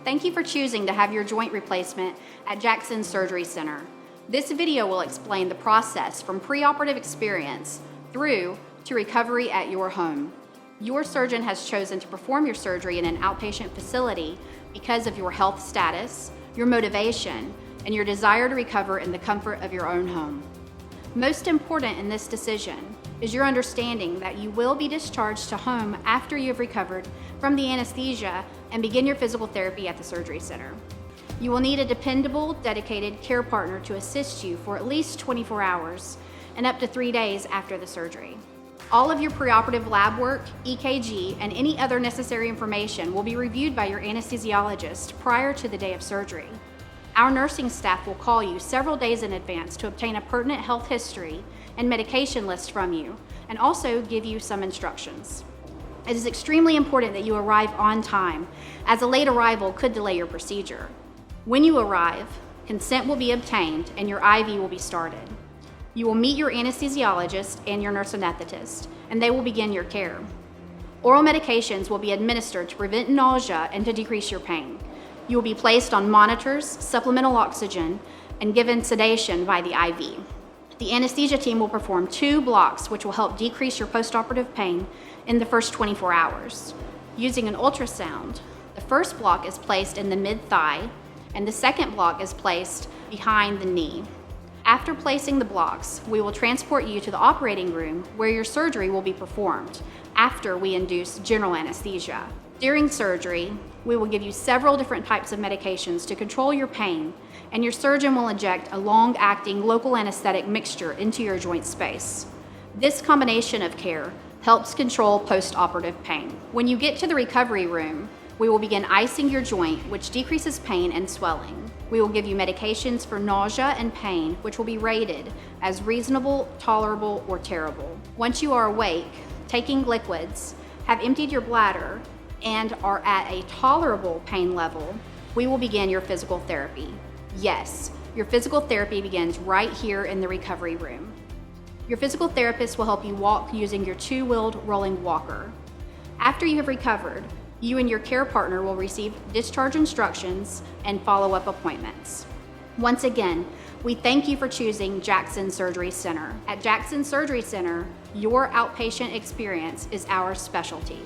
Thank you for choosing to have your joint replacement at Jackson Surgery Center. This video will explain the process from pre-operative experience through to recovery at your home. Your surgeon has chosen to perform your surgery in an outpatient facility because of your health status, your motivation, and your desire to recover in the comfort of your own home. Most important in this decision is your understanding that you will be discharged to home after you have recovered from the anesthesia and begin your physical therapy at the surgery center. You will need a dependable, dedicated care partner to assist you for at least 24 hours and up to 3 days after the surgery. All of your preoperative lab work, EKG, and any other necessary information will be reviewed by your anesthesiologist prior to the day of surgery. Our nursing staff will call you several days in advance to obtain a pertinent health history and medication list from you, and also give you some instructions. It is extremely important that you arrive on time, as a late arrival could delay your procedure. When you arrive, consent will be obtained and your IV will be started. You will meet your anesthesiologist and your nurse anesthetist, and they will begin your care. Oral medications will be administered to prevent nausea and to decrease your pain. You will be placed on monitors, supplemental oxygen, and given sedation by the IV. The anesthesia team will perform 2 blocks, which will help decrease your postoperative pain in the first 24 hours. Using an ultrasound, the first block is placed in the mid-thigh, and the second block is placed behind the knee. After placing the blocks, we will transport you to the operating room where your surgery will be performed after we induce general anesthesia. During surgery, we will give you several different types of medications to control your pain, and your surgeon will inject a long-acting local anesthetic mixture into your joint space. This combination of care helps control post-operative pain. When you get to the recovery room, we will begin icing your joint, which decreases pain and swelling. We will give you medications for nausea and pain, which will be rated as reasonable, tolerable, or terrible. Once you are awake, taking liquids, have emptied your bladder, and are at a tolerable pain level, we will begin your physical therapy. Yes, your physical therapy begins right here in the recovery room. Your physical therapist will help you walk using your 2-wheeled rolling walker. After you have recovered, you and your care partner will receive discharge instructions and follow-up appointments. Once again, we thank you for choosing Jackson Surgery Center. At Jackson Surgery Center, your outpatient experience is our specialty.